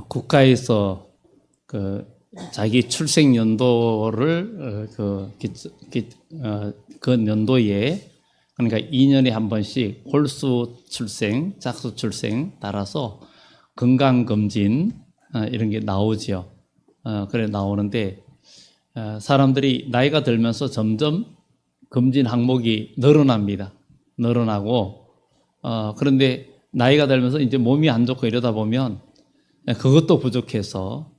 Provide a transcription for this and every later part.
국가에서 자기 출생 연도를 그 연도에 그러니까 2년에 한 번씩 홀수 출생, 짝수 출생 따라서 건강검진 이런 게 나오죠. 그래 나오는데 사람들이 나이가 들면서 점점 검진 항목이 늘어납니다. 늘어나고 그런데 나이가 들면서 이제 몸이 안 좋고 이러다 보면 그것도 부족해서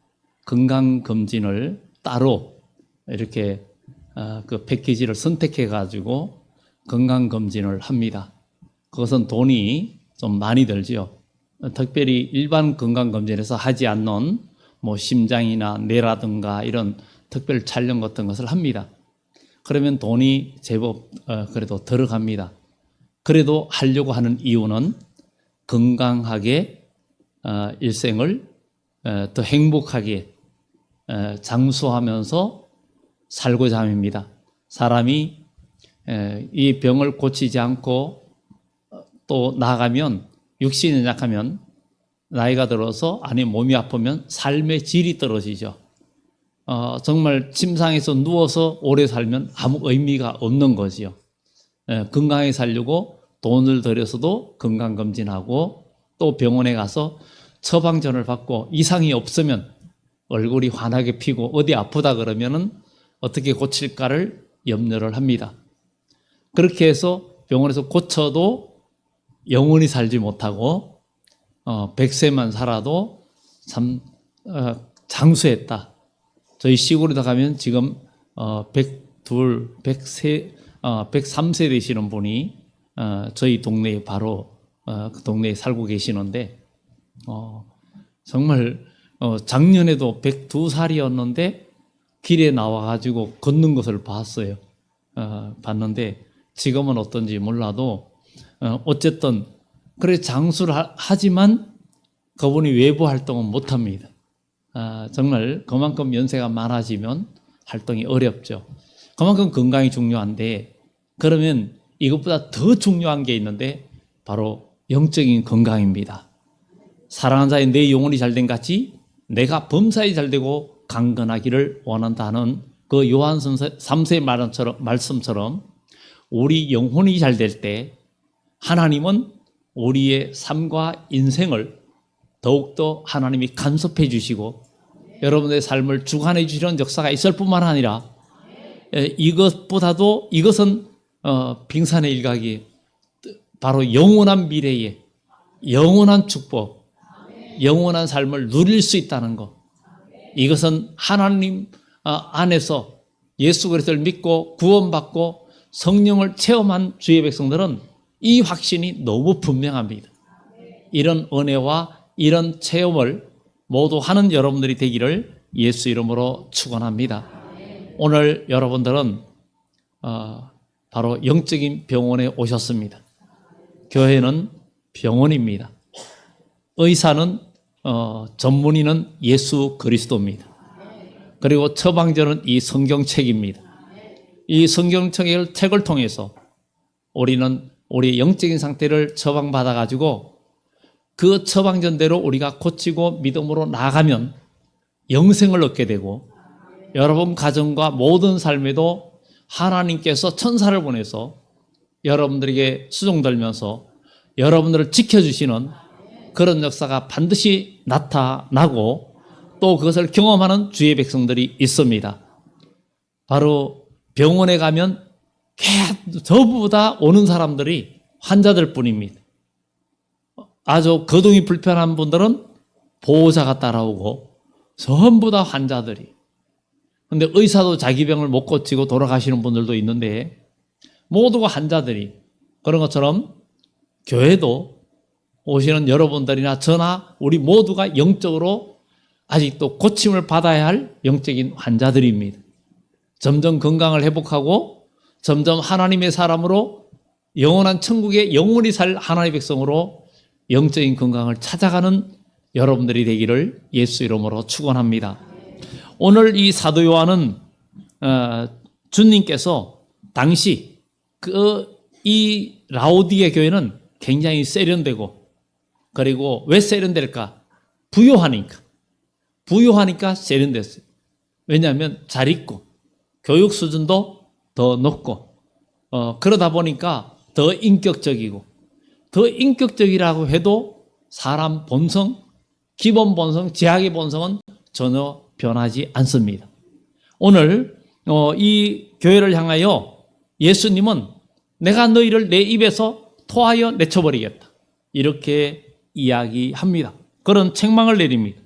건강검진을 따로 이렇게 그 패키지를 선택해 가지고 건강검진을 합니다. 그것은 돈이 좀 많이 들죠. 특별히 일반 건강검진에서 하지 않는 뭐 심장이나 뇌라든가 이런 특별 촬영 같은 것을 합니다. 그러면 돈이 제법 그래도 들어갑니다. 그래도 하려고 하는 이유는 건강하게 일생을 더 행복하게 장수하면서 살고자 합니다. 사람이 이 병을 고치지 않고 또 나아가면 육신이 약하면 나이가 들어서 안에 몸이 아프면 삶의 질이 떨어지죠. 정말 침상에서 누워서 오래 살면 아무 의미가 없는 거지요. 건강하게 살려고 돈을 들여서도 건강검진하고 또 병원에 가서 처방전을 받고 이상이 없으면 얼굴이 환하게 피고 어디 아프다 그러면은 어떻게 고칠까를 염려를 합니다. 그렇게 해서 병원에서 고쳐도 영원히 살지 못하고 100세만 살아도 참 장수했다. 저희 시골에다 가면 지금 103세 되시는 분이 저희 동네에 바로 그 동네에 살고 계시는데 정말 작년에도 102살이었는데 길에 나와가지고 걷는 것을 봤어요. 봤는데 지금은 어떤지 몰라도 어쨌든 그래 장수를 하지만 그분이 외부 활동은 못합니다. 정말 그만큼 연세가 많아지면 활동이 어렵죠. 그만큼 건강이 중요한데 그러면 이것보다 더 중요한 게 있는데 바로 영적인 건강입니다. 사랑하는 자의 내 영혼이 잘된 같이 내가 범사에 잘되고 강건하기를 원한다는 그 요한서서 3세 말씀처럼 우리 영혼이 잘될 때 하나님은 우리의 삶과 인생을 더욱더 하나님이 간섭해 주시고 여러분의 삶을 주관해 주시는 역사가 있을 뿐만 아니라 이것보다도 이것은 빙산의 일각이 바로 영원한 미래에 영원한 축복, 영원한 삶을 누릴 수 있다는 것. 이것은 하나님 안에서 예수 그리스도를 믿고 구원받고 성령을 체험한 주의 백성들은 이 확신이 너무 분명합니다. 이런 은혜와 이런 체험을 모두 하는 여러분들이 되기를 예수 이름으로 축원합니다. 오늘 여러분들은 바로 영적인 병원에 오셨습니다. 교회는 병원입니다. 의사는 전문의는 예수 그리스도입니다. 그리고 처방전은 이 성경책입니다. 이 성경책을 통해서 우리는 우리의 영적인 상태를 처방받아 가지고 그 처방전대로 우리가 고치고 믿음으로 나아가면 영생을 얻게 되고 여러분 가정과 모든 삶에도 하나님께서 천사를 보내서 여러분들에게 수종들면서 여러분들을 지켜주시는 그런 역사가 반드시 나타나고 또 그것을 경험하는 주의 백성들이 있습니다. 바로 병원에 가면 저보다 오는 사람들이 환자들 뿐입니다. 아주 거동이 불편한 분들은 보호자가 따라오고 전부 다 환자들이. 그런데 의사도 자기 병을 못 고치고 돌아가시는 분들도 있는데 모두가 환자들이. 그런 것처럼 교회도 오시는 여러분들이나 저나 우리 모두가 영적으로 아직도 고침을 받아야 할 영적인 환자들입니다. 점점 건강을 회복하고 점점 하나님의 사람으로 영원한 천국에 영원히 살 하나님의 백성으로 영적인 건강을 찾아가는 여러분들이 되기를 예수 이름으로 축원합니다. 오늘 이 사도 요한은 주님께서 당시 이 라오디게 교회는 굉장히 세련되고 그리고 왜 세련될까? 부유하니까 세련됐어요. 왜냐하면 잘 있고 교육 수준도 더 높고 그러다 보니까 더 인격적이고, 더 인격적이라고 해도 사람 본성, 기본 본성, 제약의 본성은 전혀 변하지 않습니다. 오늘 이 교회를 향하여 예수님은 내가 너희를 내 입에서 토하여 내쳐버리겠다, 이렇게 이야기합니다. 그런 책망을 내립니다.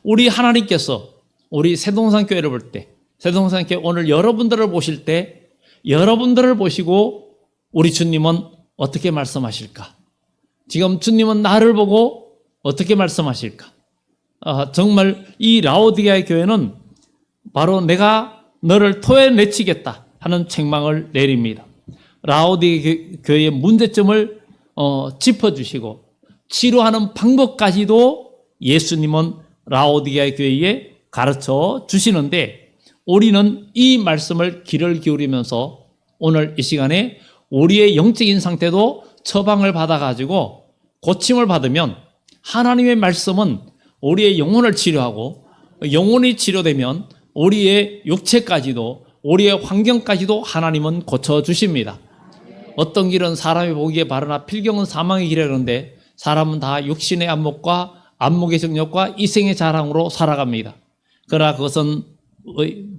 우리 하나님께서 우리 새동산 교회를 볼 때, 새동산 교회 오늘 여러분들을 보실 때, 여러분들을 보시고 우리 주님은 어떻게 말씀하실까? 지금 주님은 나를 보고 어떻게 말씀하실까? 정말 이 라오디게아의 교회는 바로 내가 너를 토해내치겠다 하는 책망을 내립니다. 라오디게아 교회의 문제점을 짚어주시고 치료하는 방법까지도 예수님은 라오디게아 교회에 가르쳐 주시는데, 우리는 이 말씀을 귀를 기울이면서 오늘 이 시간에 우리의 영적인 상태도 처방을 받아가지고 고침을 받으면, 하나님의 말씀은 우리의 영혼을 치료하고, 영혼이 치료되면 우리의 육체까지도, 우리의 환경까지도 하나님은 고쳐주십니다. 어떤 길은 사람이 보기에 바르나 필경은 사망의 길이라는데, 사람은 다 육신의 안목과 안목의 정욕과 이생의 자랑으로 살아갑니다. 그러나 그것은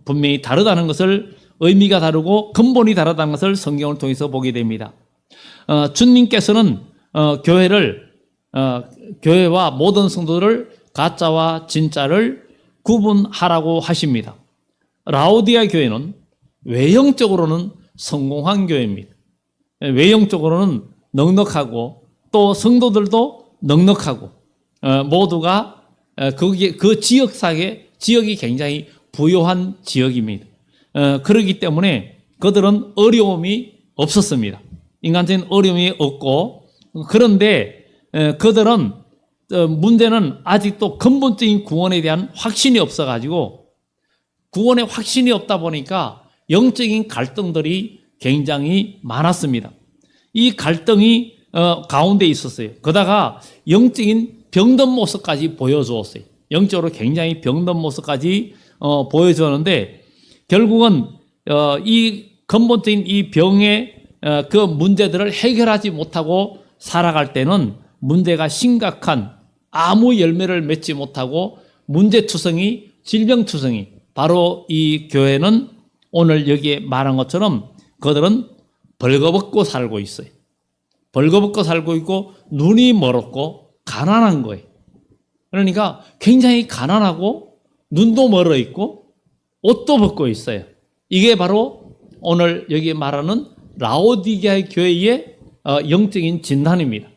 분명히 다르다는 것을, 의미가 다르고 근본이 다르다는 것을 성경을 통해서 보게 됩니다. 주님께서는 교회와 모든 성도들을 가짜와 진짜를 구분하라고 하십니다. 라오디게아 교회는 외형적으로는 성공한 교회입니다. 외형적으로는 넉넉하고 또 성도들도 넉넉하고 모두가 그 지역이 굉장히 부유한 지역입니다. 그렇기 때문에 그들은 어려움이 없었습니다. 인간적인 어려움이 없고, 그런데 그들은 문제는 아직도 근본적인 구원에 대한 확신이 없어가지고, 구원의 확신이 없다 보니까 영적인 갈등들이 굉장히 많았습니다. 이 갈등이 가운데 있었어요. 그러다가 영적인 병든 모습까지 보여주었어요. 영적으로 굉장히 병든 모습까지 보여주었는데, 결국은 이 근본적인 이 병의 그 문제들을 해결하지 못하고 살아갈 때는 문제가 심각한, 아무 열매를 맺지 못하고 문제투성이, 질병투성이, 바로 이 교회는 오늘 여기에 말한 것처럼 그들은 벌거벗고 살고 있어요. 벌거벗고 살고 있고 눈이 멀었고 가난한 거예요. 그러니까 굉장히 가난하고 눈도 멀어 있고 옷도 벗고 있어요. 이게 바로 오늘 여기 말하는 라오디게아 교회의 영적인 진단입니다.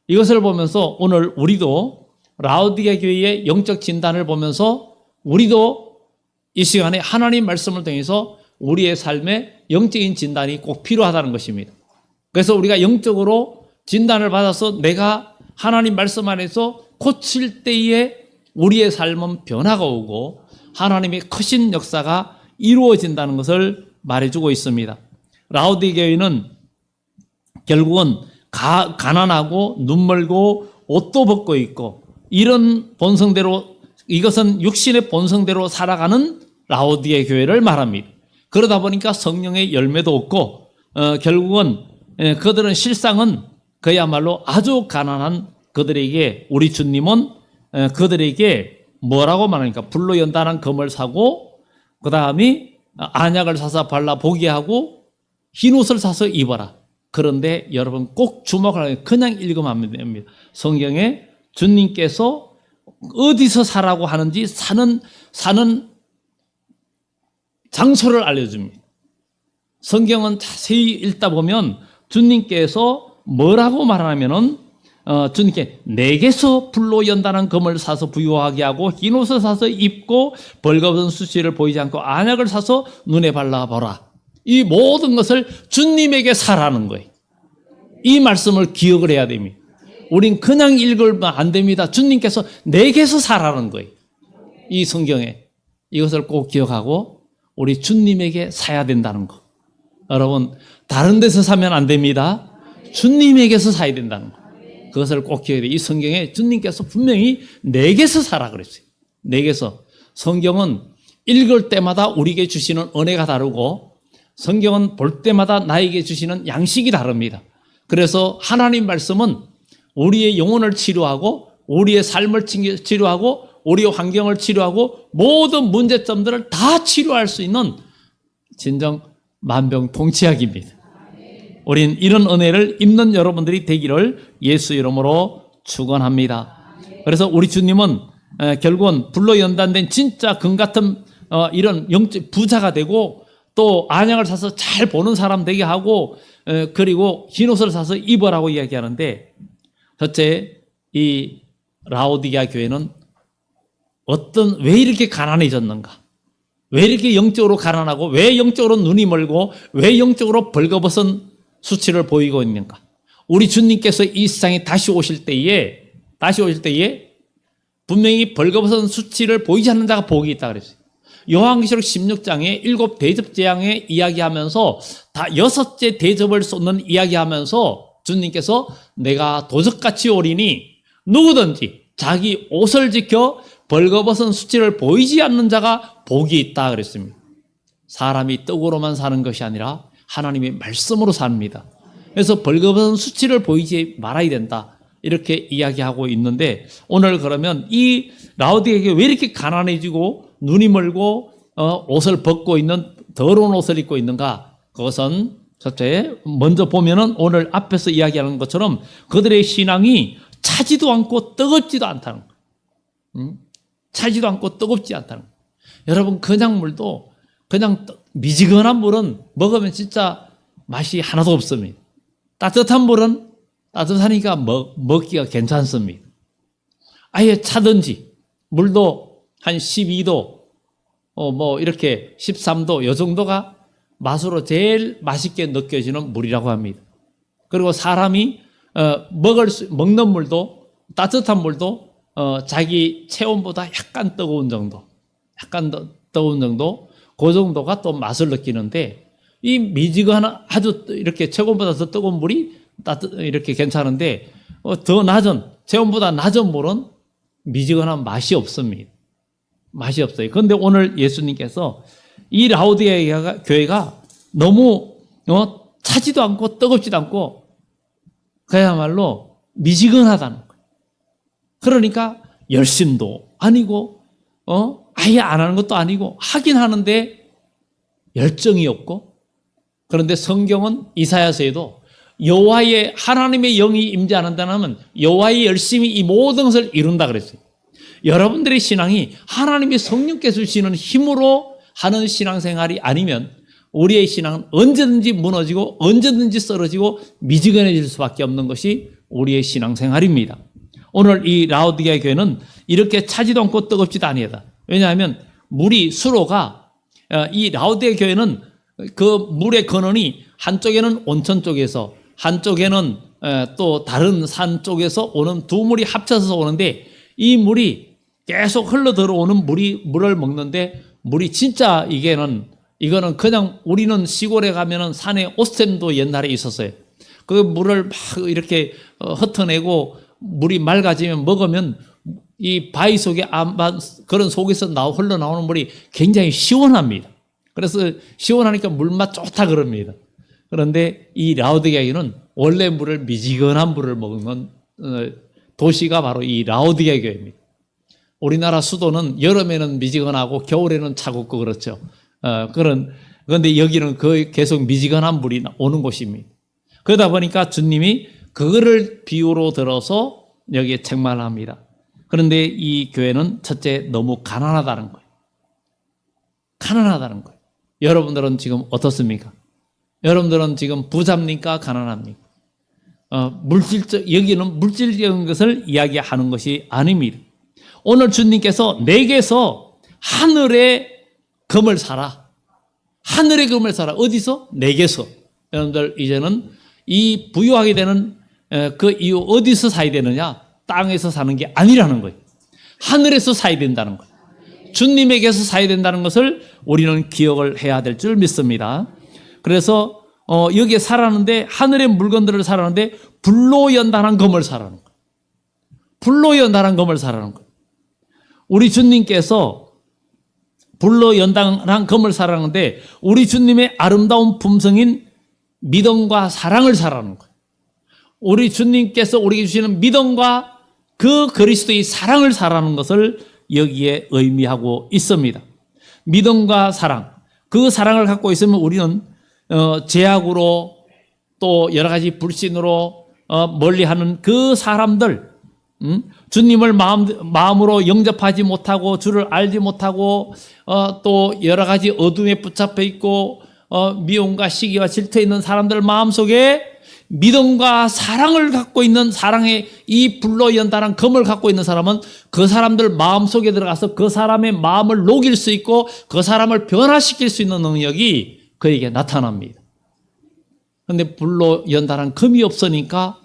이것을 보면서 오늘 우리도 라오디게아 교회의 영적 진단을 보면서 우리도 이 시간에 하나님 말씀을 통해서 우리의 삶에 영적인 진단이 꼭 필요하다는 것입니다. 그래서 우리가 영적으로 진단을 받아서 내가 하나님 말씀 안에서 고칠 때에 우리의 삶은 변화가 오고 하나님의 크신 역사가 이루어진다는 것을 말해주고 있습니다. 라오디게아 교회는 결국은 가난하고 눈멀고 옷도 벗고 있고 이런 본성대로, 이것은 육신의 본성대로 살아가는 라오디게아 교회를 말합니다. 그러다 보니까 성령의 열매도 없고 결국은 그들은 실상은 그야말로 아주 가난한 그들에게 우리 주님은 그들에게 뭐라고 말하니까 불로 연단한 금을 사고 그 다음에 안약을 사서 발라 보게 하고 흰 옷을 사서 입어라. 그런데 여러분 꼭 주목하라. 그냥 읽으면 안 됩니다. 성경에 주님께서 어디서 사라고 하는지 사는 장소를 알려줍니다. 성경은 자세히 읽다 보면 주님께서 뭐라고 말하냐면은 주님께 내게서 불로 연단한 금을 사서 부유하게 하고 흰 옷을 사서 입고 벌거벗은 수치를 보이지 않고 안약을 사서 눈에 발라보라. 이 모든 것을 주님에게 사라는 거예요. 이 말씀을 기억을 해야 됩니다. 우린 그냥 읽으면 안 됩니다. 주님께서 내게서 사라는 거예요. 이 성경에 이것을 꼭 기억하고 우리 주님에게 사야 된다는 거. 여러분 다른 데서 사면 안 됩니다. 주님에게서 사야 된다는 거. 그것을 꼭 기억해야 돼. 이 성경에 주님께서 분명히 내게서 살아 그랬어요. 내게서. 성경은 읽을 때마다 우리에게 주시는 은혜가 다르고 성경은 볼 때마다 나에게 주시는 양식이 다릅니다. 그래서 하나님 말씀은 우리의 영혼을 치료하고 우리의 삶을 치료하고 우리의 환경을 치료하고 모든 문제점들을 다 치료할 수 있는 진정 만병통치약입니다. 우린 이런 은혜를 입는 여러분들이 되기를 예수 이름으로 축원합니다. 그래서 우리 주님은 결국은 불로 연단된 진짜 금 같은 이런 영적 부자가 되고 또 안약을 사서 잘 보는 사람 되게 하고 그리고 흰 옷을 사서 입으라고 이야기하는데 첫째 이 라오디게아 교회는 왜 이렇게 가난해졌는가? 왜 이렇게 영적으로 가난하고 왜 영적으로 눈이 멀고 왜 영적으로 벌거벗은 수치를 보이고 있는가? 우리 주님께서 이 세상에 다시 오실 때에 분명히 벌거벗은 수치를 보이지 않는 자가 복이 있다 그랬어요. 요한계시록 16장에 7 대접재앙에 이야기하면서 다 6째 대접을 쏟는 이야기하면서 주님께서 내가 도적같이 오리니 누구든지 자기 옷을 지켜 벌거벗은 수치를 보이지 않는 자가 복이 있다 그랬습니다. 사람이 떡으로만 사는 것이 아니라 하나님의 말씀으로 삽니다. 그래서 벌거벗은 수치를 보이지 말아야 된다 이렇게 이야기하고 있는데 오늘 그러면 이 라오디게아가 왜 이렇게 가난해지고 눈이 멀고 옷을 벗고 있는 더러운 옷을 입고 있는가? 그것은 첫째 먼저 보면은 오늘 앞에서 이야기하는 것처럼 그들의 신앙이 차지도 않고 뜨겁지도 않다는 거예요. 차지도 않고 뜨겁지 않다는 거예요. 여러분 그냥 물도 그냥 미지근한 물은 먹으면 진짜 맛이 하나도 없습니다. 따뜻한 물은 따뜻하니까 먹기가 괜찮습니다. 아예 차든지 물도 한 12도 이렇게 13도 이 정도가 맛으로 제일 맛있게 느껴지는 물이라고 합니다. 그리고 사람이 먹는 물도 따뜻한 물도 자기 체온보다 약간 뜨거운 정도 그 정도가 또 맛을 느끼는데 이 미지근한 아주 이렇게 체온보다 더 뜨거운 물이 이렇게 괜찮은데 더 낮은 체온보다 낮은 물은 미지근한 맛이 없습니다. 맛이 없어요. 그런데 오늘 예수님께서 이 라오디게아 교회가 너무 차지도 않고 뜨겁지도 않고 그야말로 미지근하다는 거예요. 그러니까 열심도 아니고 아예 안 하는 것도 아니고 하긴 하는데 열정이 없고 그런데 성경은 이사야서에도 여호와의 하나님의 영이 임재 안 한다면 여호와의 열심히 이 모든 것을 이룬다 그랬어요. 여러분들의 신앙이 하나님의 성령께서 주시는 힘으로 하는 신앙생활이 아니면 우리의 신앙은 언제든지 무너지고 언제든지 쓰러지고 미지근해질 수밖에 없는 것이 우리의 신앙생활입니다. 오늘 이 라오디게아 교회는 이렇게 차지도 않고 뜨겁지도 아니하다. 왜냐하면 수로가 이 라오디게아 교회는 그 물의 근원이 한쪽에는 온천 쪽에서 한쪽에는 또 다른 산 쪽에서 오는 두 물이 합쳐서 오는데 이 물이 계속 흘러 들어오는 물을 먹는데 물이 진짜 이거는 그냥 우리는 시골에 가면은 산에 오스템도 옛날에 있었어요. 그 물을 막 이렇게 흩어내고 물이 맑아지면 먹으면 이 바위 속에 그런 속에서 흘러나오는 물이 굉장히 시원합니다. 그래서 시원하니까 물맛 좋다 그럽니다. 그런데 이 라오디게아는 원래 미지근한 물을 먹는 도시가 바로 이 라오디게아 교회입니다. 우리나라 수도는 여름에는 미지근하고 겨울에는 차갑고 그렇죠. 그런데 여기는 계속 미지근한 물이 오는 곳입니다. 그러다 보니까 주님이 그거를 비유로 들어서 여기에 책망합니다. 그런데 이 교회는 첫째 너무 가난하다는 거예요. 가난하다는 거예요. 여러분들은 지금 어떻습니까? 여러분들은 지금 부자입니까? 가난합니까? 여기는 물질적인 것을 이야기하는 것이 아닙니다. 오늘 주님께서 내게서 하늘의 금을 사라. 하늘의 금을 사라. 어디서? 내게서. 여러분들 이제는 이 부유하게 되는 그 이유 어디서 사야 되느냐? 땅에서 사는 게 아니라는 거예요. 하늘에서 사야 된다는 거예요. 주님에게서 사야 된다는 것을 우리는 기억을 해야 될 줄 믿습니다. 그래서 여기에 사라는데 하늘의 물건들을 사라는데 불로 연단한 금을 사라는 거예요. 불로 연단한 검을 사라는 거예요. 우리 주님께서 불로 연단한 검을 사라는데 우리 주님의 아름다운 품성인 믿음과 사랑을 사라는 거예요. 우리 주님께서 우리에게 주시는 믿음과 그 그리스도의 사랑을 사라는 것을 여기에 의미하고 있습니다. 믿음과 사랑, 그 사랑을 갖고 있으면 우리는 제약으로 또 여러 가지 불신으로 멀리하는 그 사람들, 주님을 마음으로 영접하지 못하고 주를 알지 못하고 또 여러 가지 어둠에 붙잡혀 있고 미움과 시기와 질투에 있는 사람들 마음속에 믿음과 사랑을 갖고 있는 사랑의 이 불로 연단한 검을 갖고 있는 사람은 그 사람들 마음속에 들어가서 그 사람의 마음을 녹일 수 있고 그 사람을 변화시킬 수 있는 능력이 그에게 나타납니다. 그런데 불로 연단한 검이 없으니까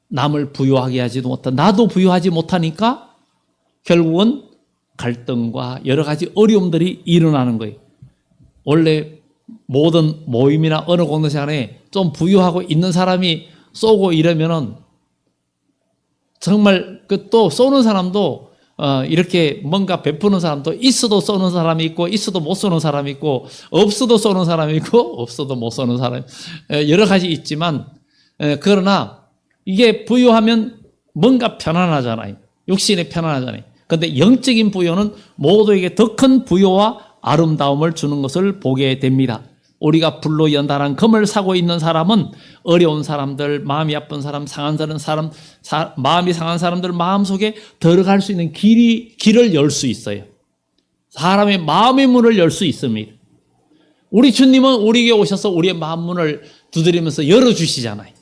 남을 부유하게 하지도 못하고 나도 부유하지 못하니까 결국은 갈등과 여러 가지 어려움들이 일어나는 거예요. 원래 모든 모임이나 어느 공동체 안에 좀 부유하고 있는 사람이 쏘고 이러면은 정말 그 또 쏘는 사람도 이렇게 뭔가 베푸는 사람도 있어도 쏘는 사람이 있고 있어도 못 쏘는 사람이 있고 없어도 쏘는 사람이 있고 없어도 못 쏘는 사람이 여러 가지 있지만 그러나 이게 부유하면 뭔가 편안하잖아요. 육신이 편안하잖아요. 그런데 영적인 부유는 모두에게 더 큰 부유와 아름다움을 주는 것을 보게 됩니다. 우리가 불로 연단한 검을 사고 있는 사람은 어려운 사람들, 마음이 아픈 사람, 상한 사람, 마음이 상한 사람들 마음속에 들어갈 수 있는 길을 열 수 있어요. 사람의 마음의 문을 열 수 있습니다. 우리 주님은 우리에게 오셔서 우리의 마음 문을 두드리면서 열어주시잖아요.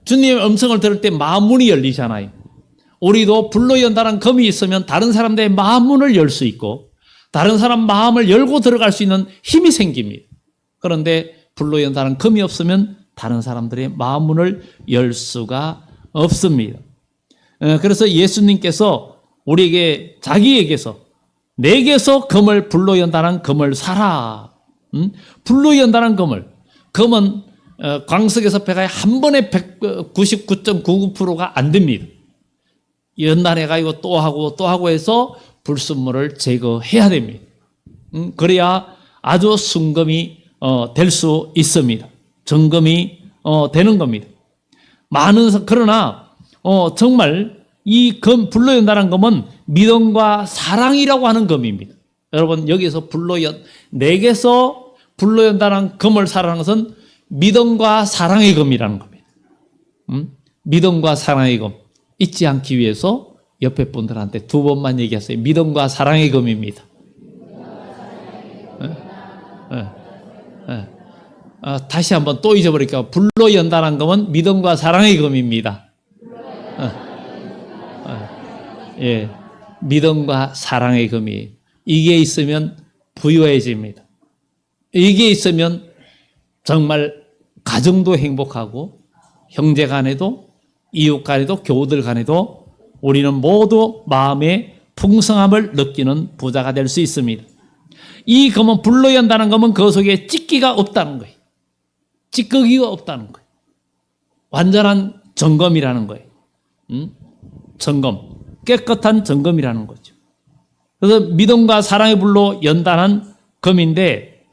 주님의 음성을 들을 때 마음 문이 열리잖아요. 우리도 불로 연단한 검이 있으면 다른 사람들의 마음 문을 열 수 있고 다른 사람 마음을 열고 들어갈 수 있는 힘이 생깁니다. 그런데 불로 연단한 검이 없으면 다른 사람들의 마음 문을 열 수가 없습니다. 그래서 예수님께서 우리에게 자기에게서 내게서 검을 불로 연단한 검을 사라. 불로 연단한 검은 광석에서 배가 한 번에 99.99%가 안 됩니다. 연단해가지고 또 하고 해서 불순물을 제거해야 됩니다. 그래야 아주 순검이 될 수 있습니다. 점검이 되는 겁니다. 그러나 정말 이 불로 연단한 검은 믿음과 사랑이라고 하는 검입니다. 여러분 여기서 내게서 불로 연단한 검을 사라는 것은 믿음과 사랑의 검이라는 겁니다. 믿음과 사랑의 검 잊지 않기 위해서 옆에 분들한테 두 번만 얘기하세요. 믿음과 사랑의 검입니다. 다시 한번 또 잊어버릴게요. 불로 연단한 검은 믿음과 사랑의 검입니다. 예, 믿음과 사랑의 검이 이게 있으면 부유해집니다. 이게 있으면 정말 가정도 행복하고 형제 간에도 이웃 간에도 교우들 간에도 우리는 모두 마음의 풍성함을 느끼는 부자가 될 수 있습니다. 이 검은 불로 연다는 검은 그 속에 찢기가 없다는 거예요. 찌꺼기가 없다는 거예요. 완전한 점검이라는 거예요. 점검, 깨끗한 점검이라는 거죠. 그래서 믿음과 사랑의 불로 연단한 검인데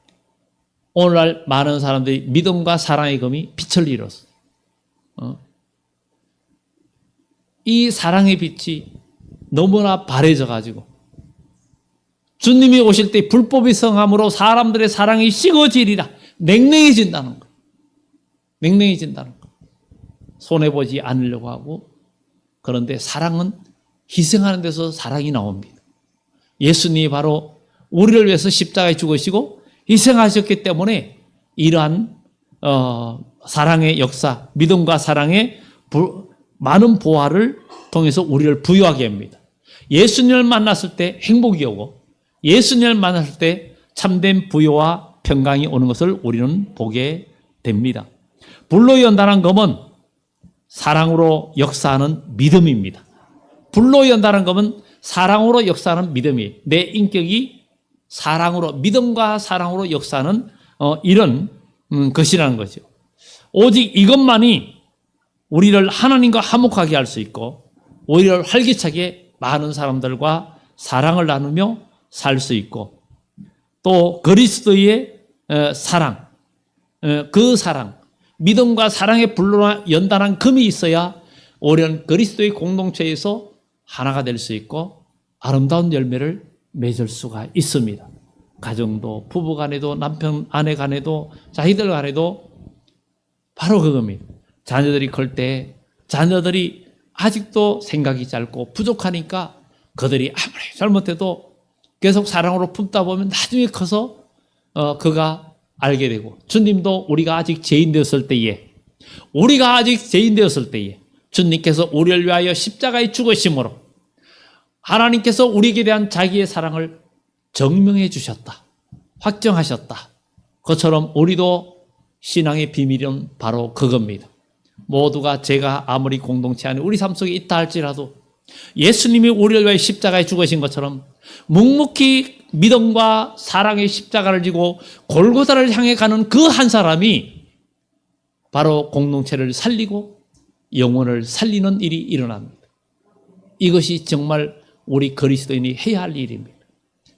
오늘날 많은 사람들이 믿음과 사랑의 검이 빛을 잃었어요. 이 사랑의 빛이 너무나 바래져 가지고 주님이 오실 때 불법이 성함으로 사람들의 사랑이 식어지리라. 냉랭해진다는 거예요. 냉랭해진다는 거예요. 손해보지 않으려고 하고 그런데 사랑은 희생하는 데서 사랑이 나옵니다. 예수님이 바로 우리를 위해서 십자가에 죽으시고 희생하셨기 때문에 이러한 사랑의 역사, 믿음과 사랑의 많은 보화를 통해서 우리를 부유하게 합니다. 예수님을 만났을 때 행복이 오고 예수님을 만났을 때 참된 부유와 평강이 오는 것을 우리는 보게 됩니다. 불로 연단한 검은 사랑으로 역사하는 믿음입니다. 불로 연단한 검은 사랑으로 역사하는 믿음이에요. 내 인격이 사랑으로, 믿음과 사랑으로 역사하는 이런 것이라는 거죠. 오직 이것만이 우리를 하나님과 화목하게 할 수 있고 오히려 활기차게 많은 사람들과 사랑을 나누며 살 수 있고, 또 그리스도의 사랑, 그 사랑, 믿음과 사랑의 불로 연단한 금이 있어야 오히려 그리스도의 공동체에서 하나가 될 수 있고 아름다운 열매를 맺을 수가 있습니다. 가정도, 부부 간에도, 남편, 아내 간에도, 자기들 간에도 바로 그겁니다. 자녀들이 클 때 자녀들이 아직도 생각이 짧고 부족하니까 그들이 아무리 잘못해도 계속 사랑으로 품다 보면 나중에 커서 그가 알게 되고, 주님도 우리가 아직 죄인 되었을 때에 주님께서 우리를 위하여 십자가에 죽으심으로 하나님께서 우리에게 대한 자기의 사랑을 증명해 주셨다, 확정하셨다. 그처럼 우리도 신앙의 비밀은 바로 그겁니다. 모두가 제가 아무리 공동체 안에 우리 삶 속에 있다 할지라도 예수님이 우리를 위해 십자가에 죽으신 것처럼 묵묵히 믿음과 사랑의 십자가를 지고 골고다를 향해 가는 그 한 사람이 바로 공동체를 살리고 영혼을 살리는 일이 일어납니다. 이것이 정말 우리 그리스도인이 해야 할 일입니다.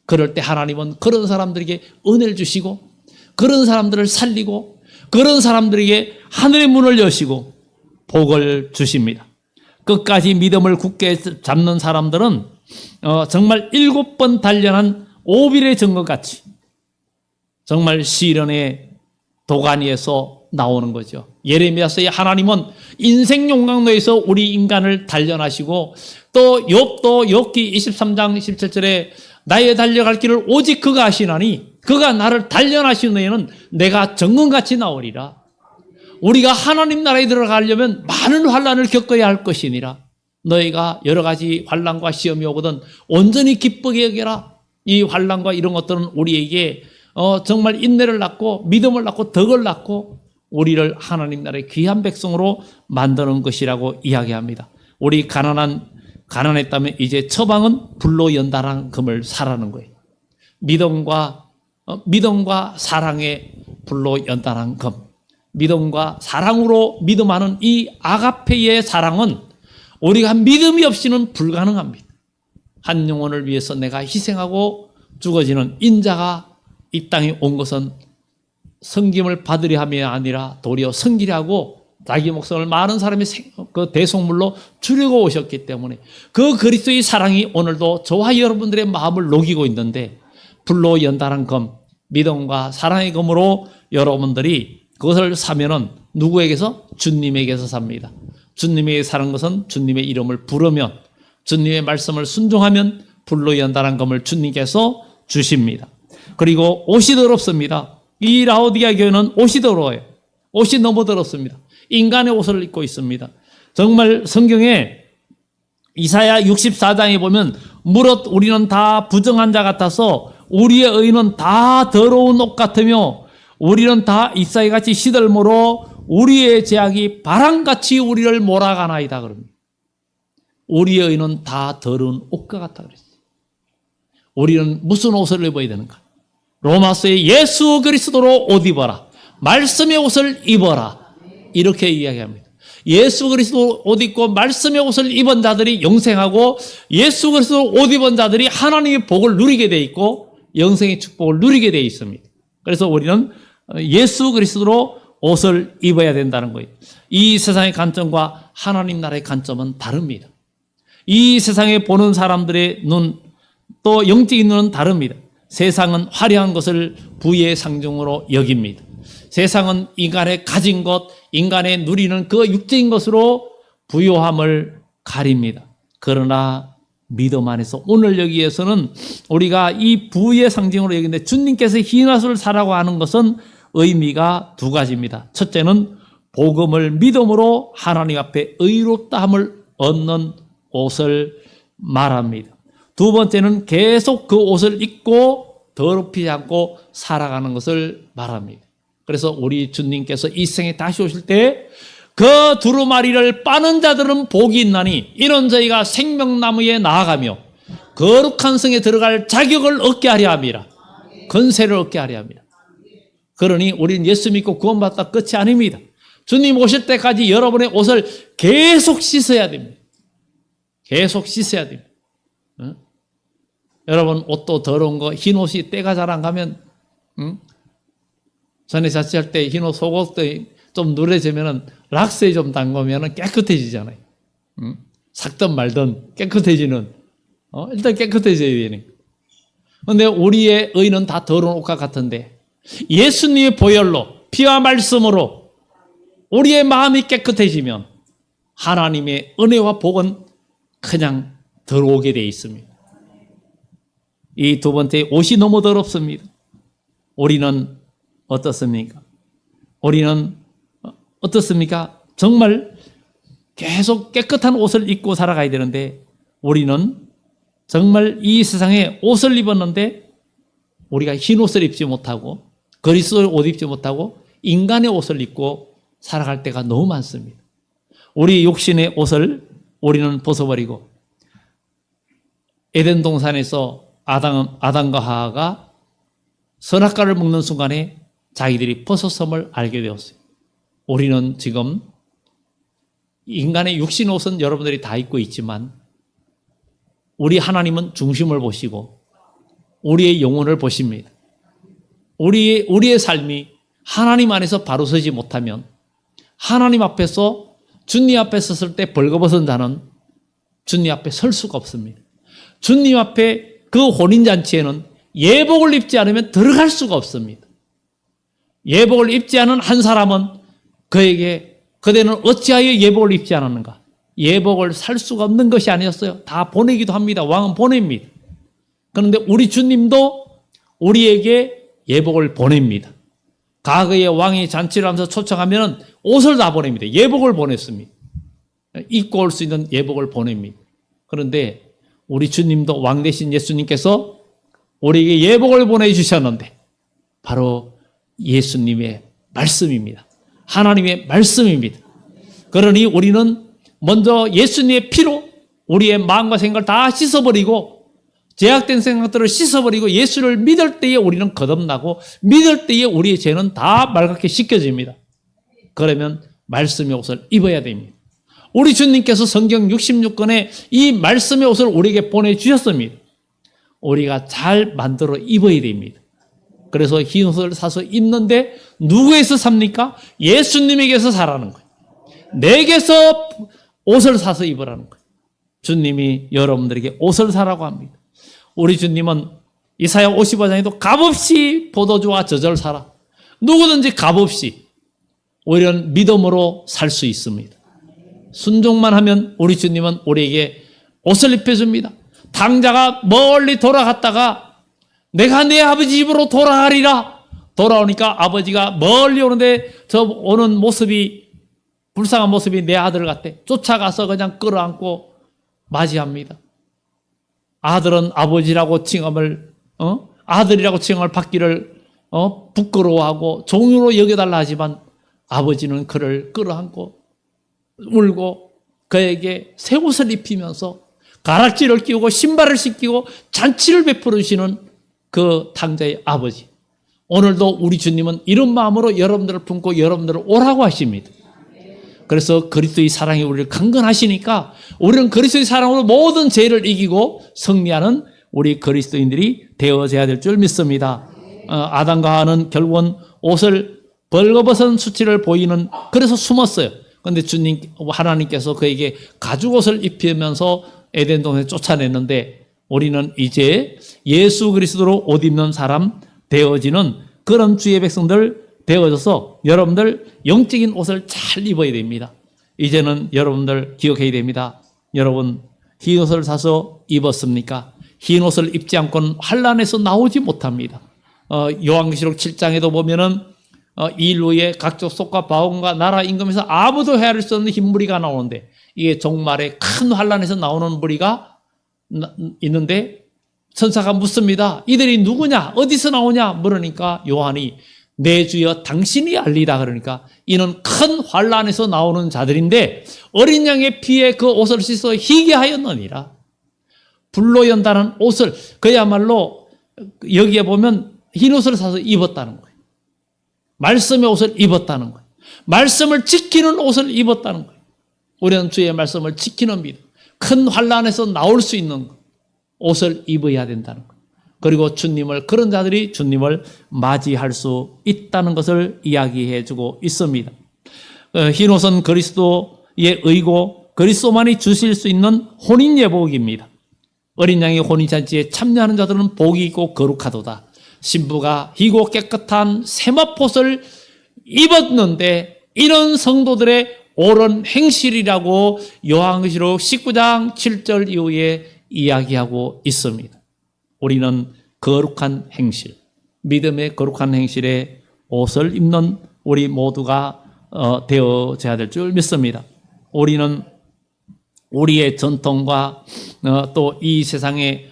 그럴 때 하나님은 그런 사람들에게 은혜를 주시고, 그런 사람들을 살리고, 그런 사람들에게 하늘의 문을 여시고 복을 주십니다. 끝까지 믿음을 굳게 잡는 사람들은 정말 7번 단련한 오빌의 증거같이 정말 시련의 도가니에서 나오는 거죠. 예레미야서에 하나님은 인생 용광로에서 우리 인간을 단련하시고, 또 욥도 욥기 23장 17절에 나의 달려갈 길을 오직 그가 하시나니 그가 나를 단련하신 후에는 내가 정금같이 나오리라. 우리가 하나님 나라에 들어가려면 많은 환난을 겪어야 할 것이니라. 너희가 여러 가지 환난과 시험이 오거든 온전히 기쁘게 여겨라. 이 환난과 이런 것들은 우리에게 정말 인내를 낳고 믿음을 낳고 덕을 낳고 우리를 하나님 나라의 귀한 백성으로 만드는 것이라고 이야기합니다. 우리 가난했다면 이제 처방은 불로 연단한 금을 사라는 거예요. 믿음과 사랑의 불로 연단한 금, 믿음과 사랑으로 믿음하는 이 아가페의 사랑은 우리가 믿음이 없이는 불가능합니다. 한 영혼을 위해서 내가 희생하고 죽어지는 인자가 이 땅에 온 것은 섬김을 받으려 함이 아니라 도리어 섬기려 하고 자기 목숨을 많은 사람의 그 대속물로 주려고 오셨기 때문에 그 그리스도의 사랑이 오늘도 저와 여러분들의 마음을 녹이고 있는데, 불로 연단한 금, 믿음과 사랑의 금으로 여러분들이 그것을 사면은 누구에게서? 주님에게서 삽니다. 주님에게 사는 것은 주님의 이름을 부르면, 주님의 말씀을 순종하면 불로 연단한 금을 주님께서 주십니다. 그리고 옷이 더럽습니다. 이 라오디게아 교회는 옷이 더러워요. 옷이 너무 더럽습니다. 인간의 옷을 입고 있습니다. 정말 성경에 이사야 64장에 보면 무릇 우리는 다 부정한 자 같아서 우리의 의는 다 더러운 옷 같으며 우리는 다 잎사귀같이 시들므로 우리의 죄악이 바람같이 우리를 몰아가나이다 그럽니다. 우리의 의는 다 더러운 옷과 같다 그랬어요. 우리는 무슨 옷을 입어야 되는가? 로마서에 예수 그리스도로 옷 입어라. 말씀의 옷을 입어라. 이렇게 이야기합니다. 예수 그리스도 옷 입고 말씀의 옷을 입은 자들이 영생하고, 예수 그리스도 옷 입은 자들이 하나님의 복을 누리게 돼 있고 영생의 축복을 누리게 돼 있습니다. 그래서 우리는 예수 그리스도로 옷을 입어야 된다는 거예요. 이 세상의 관점과 하나님 나라의 관점은 다릅니다. 이 세상에 보는 사람들의 눈, 또 영적인 눈은 다릅니다. 세상은 화려한 것을 부의 상징으로 여깁니다. 세상은 인간의 가진 것, 인간의 누리는 그 육적인 것으로 부요함을 가립니다. 그러나 믿음 안에서 오늘 여기에서는 우리가 이 부의 상징으로 여기는데, 주님께서 흰 옷을 사라고 하는 것은 의미가 두 가지입니다. 첫째는 복음을 믿음으로 하나님 앞에 의롭다함을 얻는 옷을 말합니다. 두 번째는 계속 그 옷을 입고 더럽히지 않고 살아가는 것을 말합니다. 그래서 우리 주님께서 이 생에 다시 오실 때 그 두루마리를 빠는 자들은 복이 있나니 이런 저희가 생명나무에 나아가며 거룩한 성에 들어갈 자격을 얻게 하려 함이라. 건세를 얻게 하려 합니다. 그러니 우리는 예수 믿고 구원받다 끝이 아닙니다. 주님 오실 때까지 여러분의 옷을 계속 씻어야 됩니다. 계속 씻어야 됩니다. 어? 여러분 옷도 더러운 거 흰 옷이 때가 잘 안 가면 전에 자취할 때 흰 옷 속옷도 좀 누래지면은 락스에 좀 담그면은 깨끗해지잖아요. 삭든 말든 깨끗해지는 일단 깨끗해져야 되는. 그런데 우리의 의는 다 더러운 옷과 같은데 예수님의 보혈로 피와 말씀으로 우리의 마음이 깨끗해지면 하나님의 은혜와 복은 그냥 들어오게 되어 있습니다. 이 두 번째, 옷이 너무 더럽습니다. 우리는 어떻습니까? 우리는 어떻습니까? 정말 계속 깨끗한 옷을 입고 살아가야 되는데 우리는 정말 이 세상에 옷을 입었는데 우리가 흰 옷을 입지 못하고 그리스도의 옷 입지 못하고 인간의 옷을 입고 살아갈 때가 너무 많습니다. 우리 육신의 옷을 우리는 벗어버리고 에덴 동산에서 아담과 하와가 선악과를 먹는 순간에 자기들이 벗었음을 알게 되었어요. 우리는 지금 인간의 육신 옷은 여러분들이 다 입고 있지만 우리 하나님은 중심을 보시고 우리의 영혼을 보십니다. 우리의 삶이 하나님 안에서 바로 서지 못하면 하나님 앞에서 주님 앞에 섰을 때 벌거벗은 자는 주님 앞에 설 수가 없습니다. 주님 앞에 그 혼인잔치에는 예복을 입지 않으면 들어갈 수가 없습니다. 예복을 입지 않은 한 사람은 그에게 그대는 어찌하여 예복을 입지 않았는가? 예복을 살 수가 없는 것이 아니었어요. 다 보내기도 합니다. 왕은 보냅니다. 그런데 우리 주님도 우리에게 예복을 보냅니다. 과거에 왕이 잔치를 하면서 초청하면 옷을 다 보냅니다. 예복을 보냈습니다. 입고 올 수 있는 예복을 보냅니다. 그런데 우리 주님도 왕 대신 예수님께서 우리에게 예복을 보내주셨는데 바로 예수님의 말씀입니다. 하나님의 말씀입니다. 그러니 우리는 먼저 예수님의 피로 우리의 마음과 생각을 다 씻어버리고 제약된 생각들을 씻어버리고 예수를 믿을 때에 우리는 거듭나고 믿을 때에 우리의 죄는 다 맑게 씻겨집니다. 그러면 말씀의 옷을 입어야 됩니다. 우리 주님께서 성경 66권에 이 말씀의 옷을 우리에게 보내주셨습니다. 우리가 잘 만들어 입어야 됩니다. 그래서 흰 옷을 사서 입는데 누구에서 삽니까? 예수님에게서 사라는 거예요. 내게서 옷을 사서 입으라는 거예요. 주님이 여러분들에게 옷을 사라고 합니다. 우리 주님은 이사야 55장에도 값없이 포도주와 젖을 사라. 누구든지 값없이 오히려 믿음으로 살 수 있습니다. 순종만 하면 우리 주님은 우리에게 옷을 입혀줍니다. 당자가 멀리 돌아갔다가 내가 내 아버지 집으로 돌아가리라. 돌아오니까 아버지가 멀리 오는데 저 오는 모습이 불쌍한 모습이 내 아들 같대. 쫓아가서 그냥 끌어안고 맞이합니다. 아들은 아버지라고 칭함을 아들이라고 칭함을 받기를 부끄러워하고 종으로 여겨달라 하지만 아버지는 그를 끌어안고 울고 그에게 새 옷을 입히면서 가락지를 끼우고 신발을 씻기고 잔치를 베풀어 주시는 그 당자의 아버지. 오늘도 우리 주님은 이런 마음으로 여러분들을 품고 여러분들을 오라고 하십니다. 그래서 그리스도의 사랑이 우리를 강건하시니까 우리는 그리스도의 사랑으로 모든 죄를 이기고 승리하는 우리 그리스도인들이 되어져야 될 줄 믿습니다. 아담과 하와는 결국은 옷을 벌거벗은 수치를 보이는 그래서 숨었어요. 그런데 주님 하나님께서 그에게 가죽옷을 입히면서 에덴 동산에 쫓아냈는데 우리는 이제 예수 그리스도로 옷 입는 사람 되어지는 그런 주의 백성들 되어져서 여러분들 영적인 옷을 잘 입어야 됩니다. 이제는 여러분들 기억해야 됩니다. 여러분 흰 옷을 사서 입었습니까? 흰 옷을 입지 않고는 환란에서 나오지 못합니다. 요한계시록 7장에도 보면은 인류의 각종 속과 바온과 나라 임금에서 아무도 헤아릴 수 없는 흰 무리가 나오는데 이게 종말의 큰 환란에서 나오는 무리가 있는데 천사가 묻습니다. 이들이 누구냐? 어디서 나오냐? 물으니까 요한이 내 주여 당신이 알리다 그러니까 이는 큰 환란에서 나오는 자들인데 어린 양의 피에 그 옷을 씻어 희게 하였느니라. 불로 연다는 옷을 그야말로 여기에 보면 흰 옷을 사서 입었다는 거예요. 말씀의 옷을 입었다는 거예요. 말씀을 지키는 옷을 입었다는 거예요. 우리는 주의 말씀을 지키는 믿음. 큰 환난에서 나올 수 있는 옷을 입어야 된다는 것. 그리고 그런 자들이 주님을 맞이할 수 있다는 것을 이야기해 주고 있습니다. 흰 옷은 그리스도의 의고 그리스도만이 주실 수 있는 혼인 예복입니다. 어린 양의 혼인잔치에 참여하는 자들은 복이 있고 거룩하도다. 신부가 희고 깨끗한 세마포를 입었는데 이런 성도들의 옳은 행실이라고 요한계시록 19장 7절 이후에 이야기하고 있습니다. 우리는 거룩한 행실, 믿음의 거룩한 행실에 옷을 입는 우리 모두가 되어져야 될 줄 믿습니다. 우리는 우리의 전통과 또 이 세상의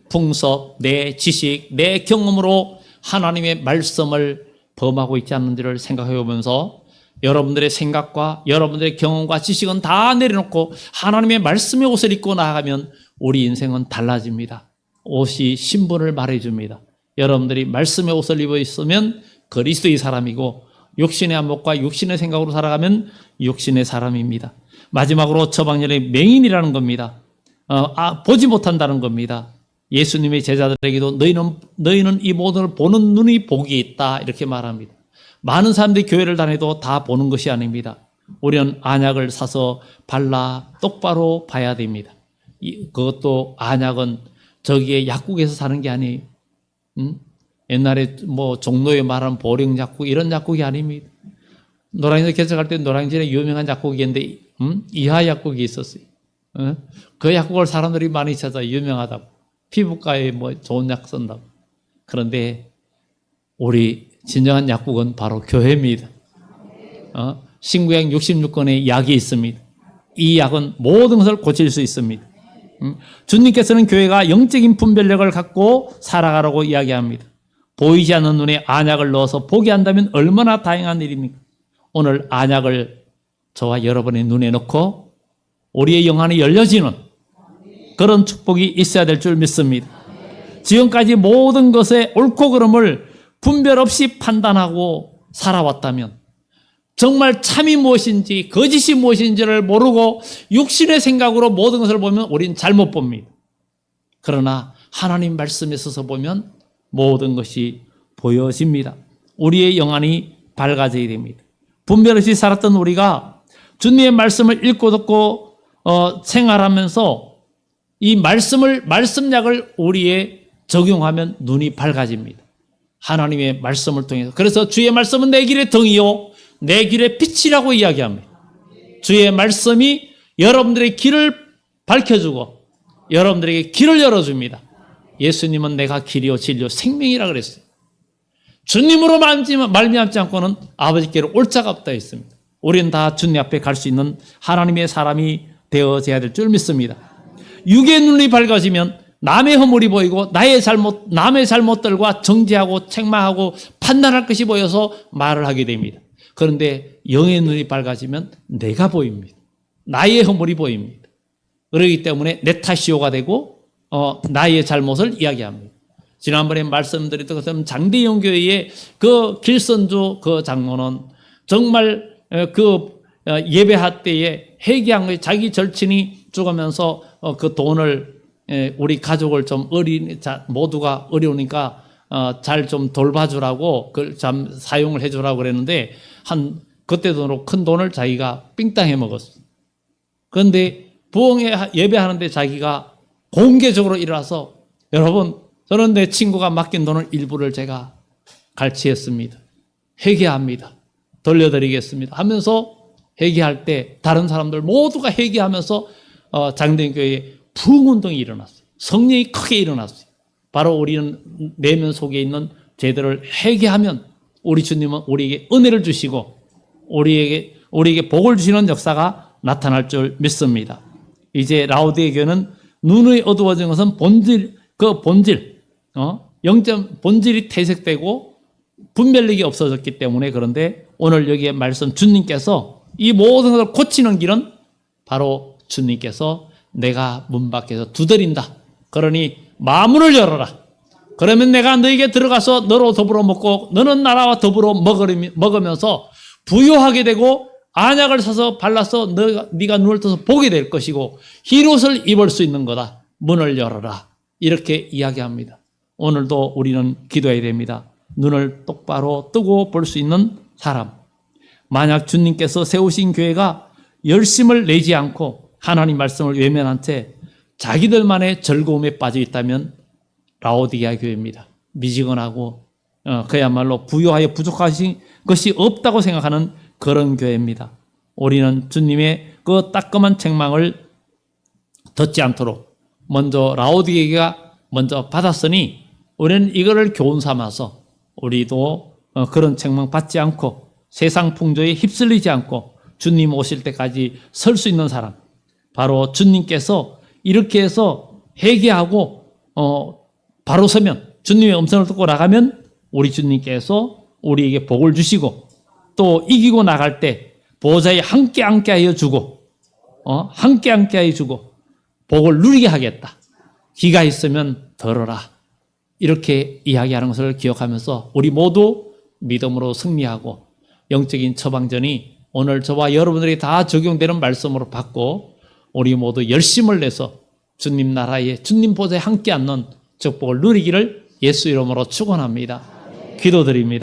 풍습, 내 지식, 내 경험으로 하나님의 말씀을 범하고 있지 않는지를 생각해 보면서 여러분들의 생각과 여러분들의 경험과 지식은 다 내려놓고 하나님의 말씀의 옷을 입고 나아가면 우리 인생은 달라집니다. 옷이 신분을 말해줍니다. 여러분들이 말씀의 옷을 입어 있으면 그리스도의 사람이고 육신의 안목과 육신의 생각으로 살아가면 육신의 사람입니다. 마지막으로 처방전의 맹인이라는 겁니다. 보지 못한다는 겁니다. 예수님의 제자들에게도 너희는 이 모든 걸 보는 눈이 복이 있다 이렇게 말합니다. 많은 사람들이 교회를 다녀도 다 보는 것이 아닙니다. 우리는 안약을 사서 발라 똑바로 봐야 됩니다. 그것도 안약은 저기에 약국에서 사는 게 아니에요. 옛날에 뭐 종로에 말하는 보령 약국 이런 약국이 아닙니다. 노량진 개척할 때 노량진에 유명한 약국이 있는데 이하 약국이 있었어요. 그 약국을 사람들이 많이 찾아 유명하다고. 피부과에 뭐 좋은 약 쓴다고. 그런데 우리 진정한 약국은 바로 교회입니다. 신구약 66권의 약이 있습니다. 이 약은 모든 것을 고칠 수 있습니다. 주님께서는 교회가 영적인 분별력을 갖고 살아가라고 이야기합니다. 보이지 않는 눈에 안약을 넣어서 보게 한다면 얼마나 다행한 일입니까? 오늘 안약을 저와 여러분의 눈에 넣고 우리의 영안이 열려지는 그런 축복이 있어야 될 줄 믿습니다. 지금까지 모든 것의 옳고 그름을 분별 없이 판단하고 살아왔다면 정말 참이 무엇인지 거짓이 무엇인지를 모르고 육신의 생각으로 모든 것을 보면 우린 잘못 봅니다. 그러나 하나님 말씀에 서서 보면 모든 것이 보여집니다. 우리의 영안이 밝아져야 됩니다. 분별 없이 살았던 우리가 주님의 말씀을 읽고 듣고 생활하면서 이 말씀약을 우리에 적용하면 눈이 밝아집니다. 하나님의 말씀을 통해서. 그래서 주의 말씀은 내 길의 등이요 내 길의 빛이라고 이야기합니다. 주의 말씀이 여러분들의 길을 밝혀주고 여러분들에게 길을 열어줍니다. 예수님은 내가 길이요 진리요 생명이라 그랬어요. 주님으로 말미암지 않고는 아버지께로 올 자가 없다 했습니다. 우리는 다 주님 앞에 갈 수 있는 하나님의 사람이 되어져야 될 줄 믿습니다. 육의 눈이 밝아지면 남의 허물이 보이고 남의 잘못들과 정죄하고 책망하고 판단할 것이 보여서 말을 하게 됩니다. 그런데 영의 눈이 밝아지면 내가 보입니다. 나의 허물이 보입니다. 그렇기 때문에 내 탓이오가 되고 나의 잘못을 이야기합니다. 지난번에 말씀드렸던 것처럼 장대영 교회의 그 길선주 그 장로는 정말 그 예배할 때에 회개한 거예요. 자기 절친이 죽으면서 그 돈을 우리 가족을 좀 모두가 어려우니까 잘 좀 돌봐주라고 그걸 좀 사용을 해주라고 그랬는데 그때 돈으로 큰 돈을 자기가 삥땅 해먹었어요. 그런데 부흥회 예배하는데 자기가 공개적으로 일어나서 여러분 저는 내 친구가 맡긴 돈을 일부를 제가 갈취했습니다. 회개합니다. 돌려드리겠습니다. 하면서 회개할 때 다른 사람들 모두가 회개하면서 장대교회에 부흥운동이 일어났어요. 성령이 크게 일어났어요. 바로 우리는 내면 속에 있는 죄들을 회개하면 우리 주님은 우리에게 은혜를 주시고 우리에게 복을 주시는 역사가 나타날 줄 믿습니다. 이제 라오디게 교회는 눈의 어두워진 것은 본질이 퇴색되고 분별력이 없어졌기 때문에 그런데 오늘 여기에 말씀 주님께서 이 모든 것을 고치는 길은 바로 주님께서 내가 문 밖에서 두드린다. 그러니 마문을 열어라. 그러면 내가 너에게 들어가서 너로 더불어 먹고 너는 나라와 더불어 먹으면서 부유하게 되고 안약을 사서 발라서 네가 눈을 떠서 보게 될 것이고 흰옷을 입을 수 있는 거다. 문을 열어라. 이렇게 이야기합니다. 오늘도 우리는 기도해야 됩니다. 눈을 똑바로 뜨고 볼 수 있는 사람. 만약 주님께서 세우신 교회가 열심을 내지 않고 하나님 말씀을 외면한 채 자기들만의 즐거움에 빠져 있다면 라오디게아 교회입니다. 미지근하고 그야말로 부유하여 부족하신 것이 없다고 생각하는 그런 교회입니다. 우리는 주님의 그 따끔한 책망을 듣지 않도록 먼저 라오디게아가 먼저 받았으니 우리는 이거를 교훈 삼아서 우리도 그런 책망 받지 않고 세상 풍조에 휩쓸리지 않고 주님 오실 때까지 설 수 있는 사람, 바로 주님께서 이렇게 해서 회개하고 바로 서면, 주님의 음성을 듣고 나가면 우리 주님께서 우리에게 복을 주시고 또 이기고 나갈 때 보좌에 함께 하여 주고 함께 하여 주고 복을 누리게 하겠다. 기가 있으면 들어라. 이렇게 이야기하는 것을 기억하면서 우리 모두 믿음으로 승리하고 영적인 처방전이 오늘 저와 여러분들이 다 적용되는 말씀으로 받고 우리 모두 열심을 내서 주님 나라에 주님 보좌에 함께 앉는 축복을 누리기를 예수 이름으로 축원합니다. 기도드립니다.